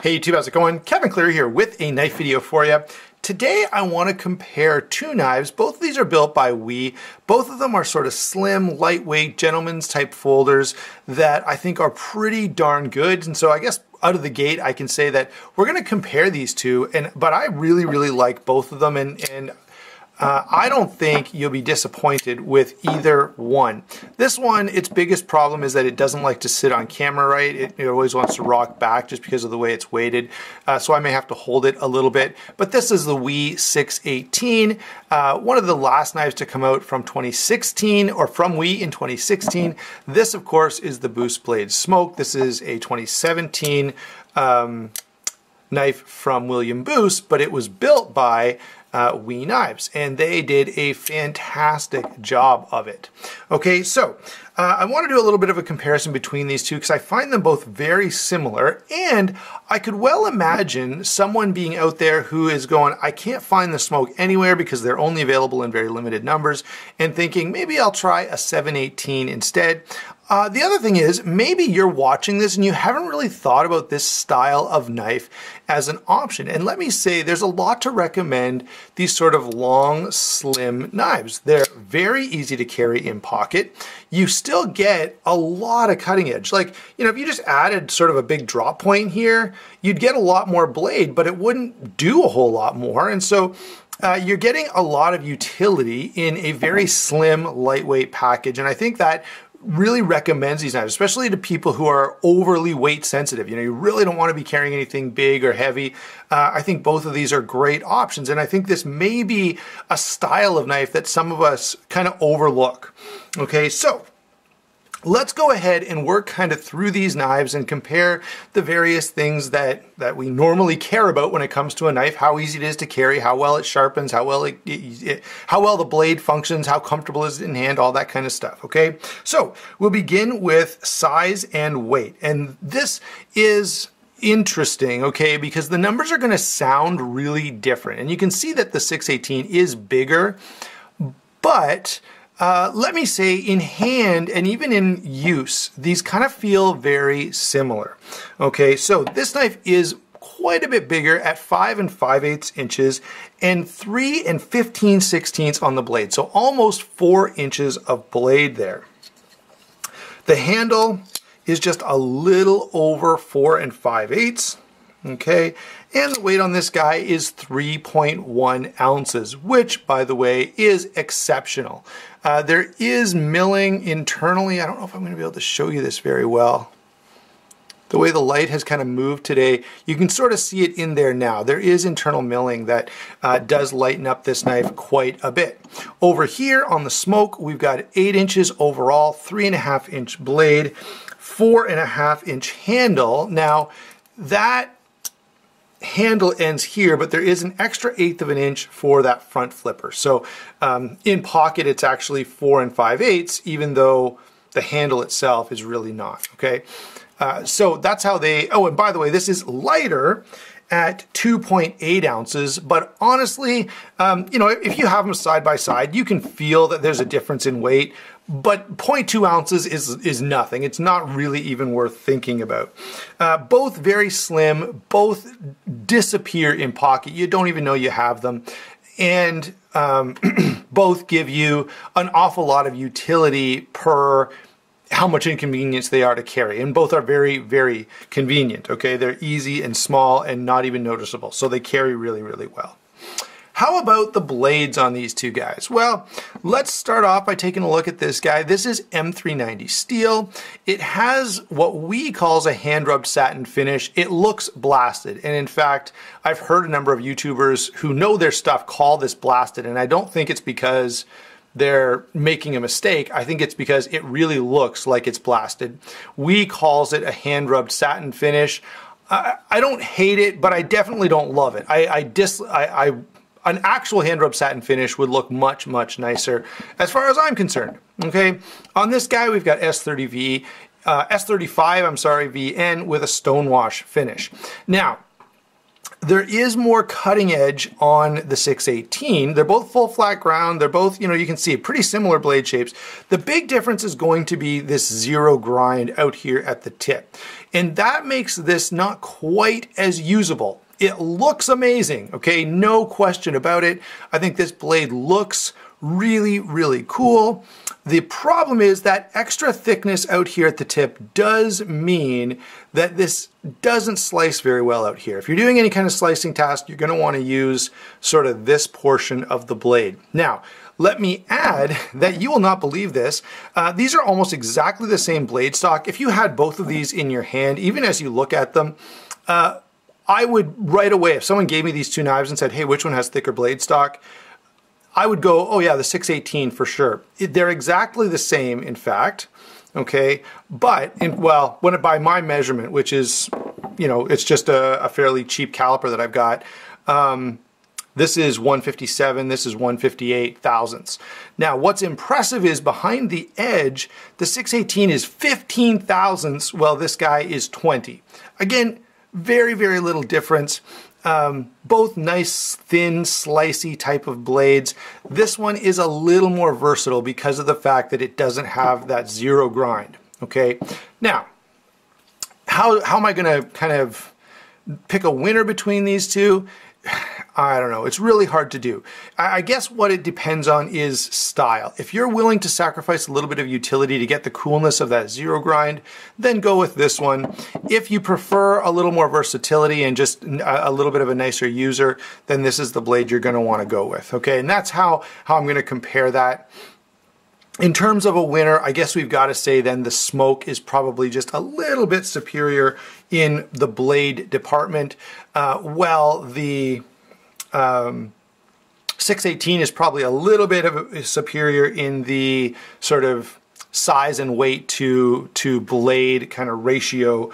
Hey YouTube, how's it going? Kevin Cleary here with a knife video for you. Today I want to compare two knives. Both of these are built by WE. Both of them are sort of slim, lightweight, gentleman's type folders that I think are pretty darn good. And so I guess out of the gate I can say that we're going to compare these two, but I really like both of them, and I don't think you'll be disappointed with either one. This one, its biggest problem is that it doesn't like to sit on camera right. It always wants to rock back just because of the way it's weighted. So I may have to hold it a little bit. But this is the WE 618, one of the last knives to come out from 2016, or from WE in 2016. This, of course, is the Boost Blade Smoke. This is a 2017 knife from William Boost, but it was built by WE Knives, and they did a fantastic job of it. Okay, so I want to do a little bit of a comparison between these two because I find them both very similar, and I could well imagine someone being out there who is going, I can't find the Smoke anywhere because they're only available in very limited numbers, and thinking maybe I'll try a 718 instead. The other thing is, maybe you're watching this and you haven't really thought about this style of knife as an option. And let me say, there's a lot to recommend these sort of long, slim knives. They're very easy to carry in pocket. You still get a lot of cutting edge. Like, you know, if you just added sort of a big drop point here, you'd get a lot more blade, but it wouldn't do a whole lot more. And so you're getting a lot of utility in a very slim, lightweight package. And I think that really recommends these knives, especially to people who are overly weight sensitive. You know, you really don't want to be carrying anything big or heavy. I think both of these are great options, and I think this may be a style of knife that some of us kind of overlook. Okay, so let's go ahead and work kind of through these knives and compare the various things that we normally care about when it comes to a knife: how easy it is to carry, how well it sharpens, how well the blade functions, how comfortable is it in hand, all that kind of stuff. Okay, so we'll begin with size and weight, and this is interesting, okay, because the numbers are going to sound really different, and you can see that the 618 is bigger, but let me say, in hand and even in use, these kind of feel very similar. Okay, so this knife is quite a bit bigger at 5 5/8 inches and 3 15/16 on the blade. So almost 4 inches of blade there. The handle is just a little over 4 5/8. Okay, and the weight on this guy is 3.1 ounces, which, by the way, is exceptional. There is milling internally. I don't know if I'm going to be able to show you this very well. The way the light has kind of moved today, you can sort of see it in there now. There is internal milling that does lighten up this knife quite a bit. Over here on the Smoke, we've got 8 inches overall, 3.5 inch blade, 4.5 inch handle. Now, that handle ends here, but there is an extra 1/8 of an inch for that front flipper. So in pocket, it's actually 4 5/8, even though the handle itself is really not. Okay, so that's how they. Oh, and by the way, this is lighter at 2.8 ounces, but honestly, you know, if you have them side by side, you can feel that there's a difference in weight, but 0.2 ounces is nothing. It's not really even worth thinking about. Both very slim, both disappear in pocket. You don't even know you have them. And both give you an awful lot of utility per how much inconvenience they are to carry, and both are very convenient. Okay, they're easy and small and not even noticeable, so they carry really well. How about the blades on these two guys? Well, let's start off by taking a look at this guy. This is M390 steel. It has what we calls a hand-rubbed satin finish. It looks blasted, and in fact, I've heard a number of YouTubers who know their stuff call this blasted, and I don't think it's because they're making a mistake. I think it's because it really looks like it's blasted. WE calls it a hand-rubbed satin finish. I don't hate it, but I definitely don't love it. An actual hand-rubbed satin finish would look much nicer as far as I'm concerned. Okay, on this guy we've got S35, VN with a stonewash finish. Now, There is more cutting edge on the 618. They're both full flat ground. They're both, you can see pretty similar blade shapes. The big difference is going to be this zero grind out here at the tip. And that makes this not quite as usable. It looks amazing, okay? No question about it. I think this blade looks really, really cool. The problem is that extra thickness out here at the tip does mean that this doesn't slice very well out here. If you're doing any kind of slicing task, you're going to want to use sort of this portion of the blade. Now, let me add that you will not believe this. These are almost exactly the same blade stock. If you had both of these in your hand, even as you look at them, I would right away, if someone gave me these two knives and said, hey, which one has thicker blade stock? I would go, oh yeah, the 618 for sure. They're exactly the same, in fact, okay? But, by my measurement, which is, it's just a fairly cheap caliper that I've got, this is 157, this is 158 thousandths. Now, what's impressive is behind the edge, the 618 is 15 thousandths, while this guy is 20. Again, very, very little difference. Both nice, thin, slicey type of blades. This one is a little more versatile because of the fact that it doesn't have that zero grind, okay? Now, how am I gonna kind of pick a winner between these two? I don't know. It's really hard to do. I guess what it depends on is style. If you're willing to sacrifice a little bit of utility to get the coolness of that zero grind, then go with this one. If you prefer a little more versatility and just a little bit of a nicer user, then this is the blade you're going to want to go with. Okay, and that's how I'm going to compare that. In terms of a winner, I guess we've got to say then the Smoke is probably just a little bit superior in the blade department, while the 618 is probably a little bit of a superior in the sort of size and weight to blade kind of ratio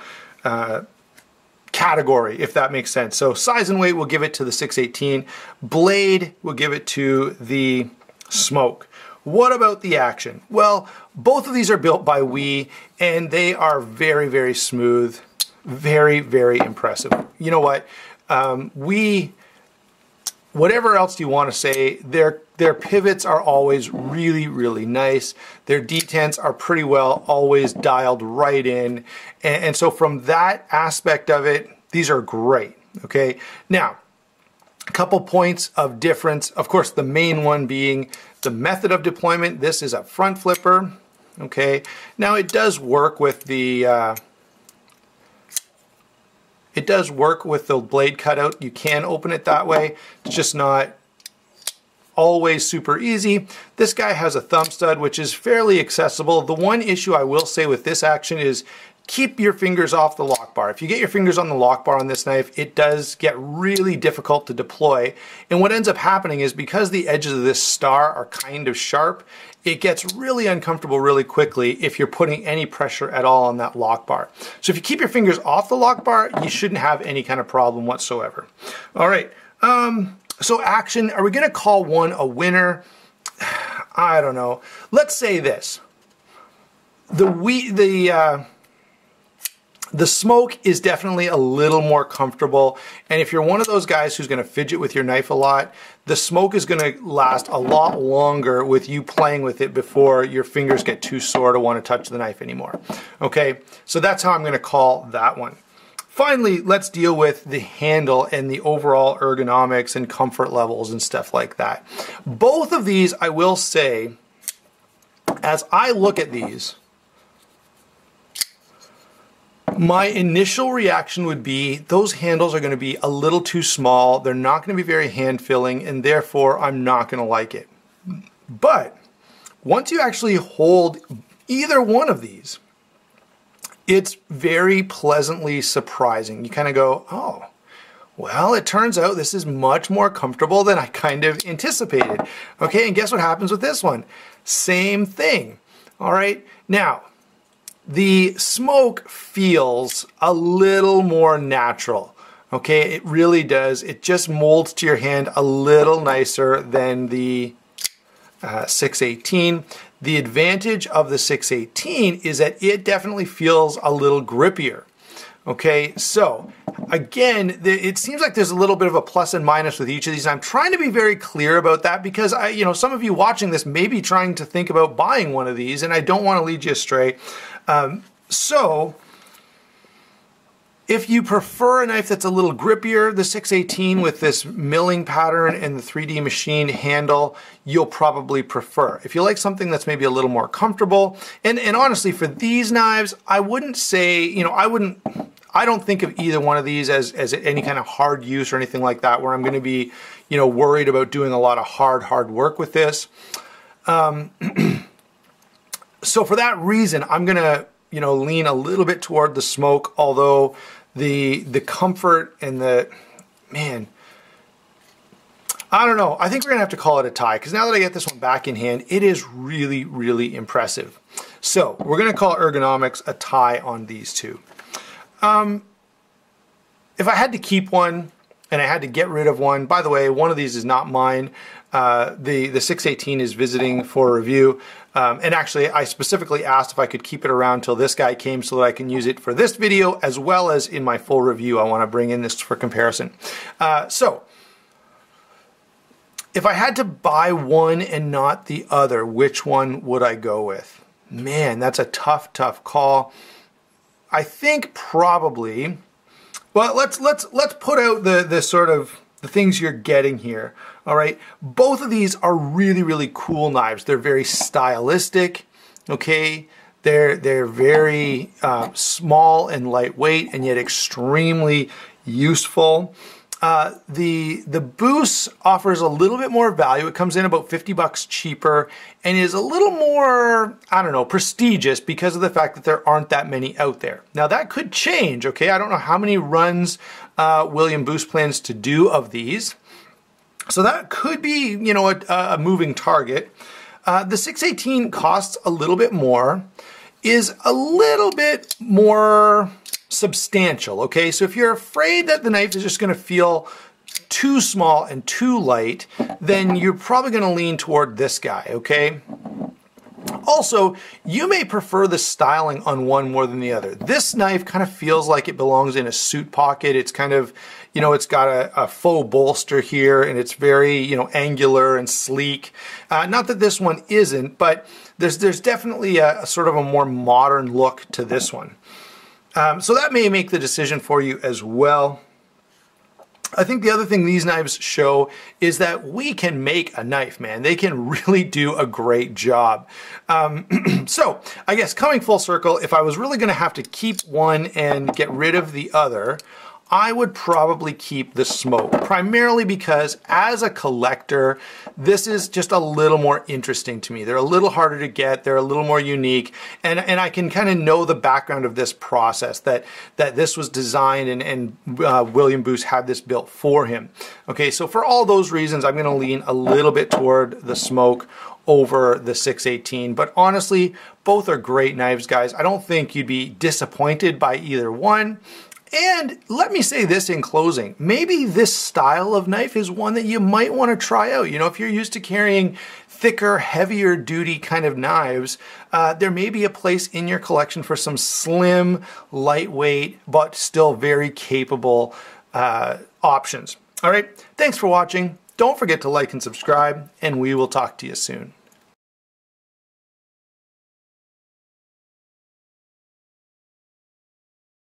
category, if that makes sense. So size and weight will give it to the 618. Blade will give it to the Smoke. What about the action? Well, both of these are built by WE, and they are very, very smooth, very, very impressive. You know what? Whatever else you want to say, their pivots are always really, really nice. Their detents are pretty well always dialed right in. And so from that aspect of it, these are great, okay? Now, a couple points of difference. Of course, the main one being the method of deployment. This is a front flipper, okay? Now it does work with the blade cutout. You can open it that way. It's just not always super easy. This guy has a thumb stud, which is fairly accessible. The one issue I will say with this action is keep your fingers off the lock bar. If you get your fingers on the lock bar on this knife, it does get really difficult to deploy. And what ends up happening is because the edges of this star are kind of sharp, it gets really uncomfortable really quickly if you're putting any pressure at all on that lock bar. So if you keep your fingers off the lock bar, you shouldn't have any kind of problem whatsoever. All right, so action, are we gonna call one a winner? I don't know. Let's say this. The Smoke is definitely a little more comfortable, and if you're one of those guys who's going to fidget with your knife a lot, the Smoke is going to last a lot longer with you playing with it before your fingers get too sore to want to touch the knife anymore. Okay, so that's how I'm going to call that one. Finally, let's deal with the handle and the overall ergonomics and comfort levels and stuff like that. Both of these, I will say, as I look at these, my initial reaction would be those handles are going to be a little too small. They're not going to be very hand-filling, and therefore I'm not going to like it. But once you actually hold either one of these, it's very pleasantly surprising. You kind of go, oh, well, it turns out this is much more comfortable than I kind of anticipated. Okay, and guess what happens with this one? Same thing. All right, now, the Smoke feels a little more natural, okay? It really does. It just molds to your hand a little nicer than the 618. The advantage of the 618 is that it definitely feels a little grippier, Okay, so again, it seems like there's a little bit of a plus and minus with each of these. And I'm trying to be very clear about that because some of you watching this may be trying to think about buying one of these, and I don't want to lead you astray. So if you prefer a knife that's a little grippier, the 618 with this milling pattern and the 3D machined handle, you'll probably prefer. If you like something that's maybe a little more comfortable, and honestly, for these knives, I wouldn't say, I don't think of either one of these as any kind of hard use or anything like that, where I'm going to be, worried about doing a lot of hard work with this. So for that reason, I'm going to, lean a little bit toward the smoke, although the comfort and I don't know. I think we're going to have to call it a tie, because now that I get this one back in hand, it is really, really impressive. So we're going to call ergonomics a tie on these two. If I had to keep one and I had to get rid of one, by the way, one of these is not mine. The 618 is visiting for review. And actually, I specifically asked if I could keep it around till this guy came so that I can use it for this video as well as in my full review. I want to bring in this for comparison. So if I had to buy one and not the other, which one would I go with? Man, that's a tough call. I think probably, well, let's put out the sort of the things you're getting here. All right, both of these are really, really cool knives. They're very stylistic, okay? They're very small and lightweight, and yet extremely useful. The Boos offers a little bit more value. It comes in about 50 bucks cheaper and is a little more, I don't know, prestigious because of the fact that there aren't that many out there. Now that could change, okay? I don't know how many runs William Boos plans to do of these. So that could be, a moving target. The 618 costs a little bit more, is a little bit more substantial, okay? So if you're afraid that the knife is just going to feel too small and too light, then you're probably going to lean toward this guy, okay? Also, you may prefer the styling on one more than the other. This knife kind of feels like it belongs in a suit pocket. It's kind of, it's got a faux bolster here, and it's very, angular and sleek. Not that this one isn't, but there's definitely a sort of a more modern look to this one. So that may make the decision for you as well. I think the other thing these knives show is that we can make a knife, man. They can really do a great job. So I guess coming full circle, if I was really going to have to keep one and get rid of the other, I would probably keep the smoke, primarily because as a collector, this is just a little more interesting to me. They're a little harder to get, they're a little more unique, and I can kind of know the background of this process, that this was designed and William Boos had this built for him. Okay, so for all those reasons, I'm going to lean a little bit toward the smoke over the 618, but honestly, both are great knives, guys. I don't think you'd be disappointed by either one. And let me say this in closing, maybe this style of knife is one that you might want to try out. If you're used to carrying thicker, heavier duty kind of knives, there may be a place in your collection for some slim, lightweight, but still very capable options. All right, thanks for watching. Don't forget to like and subscribe, and we will talk to you soon.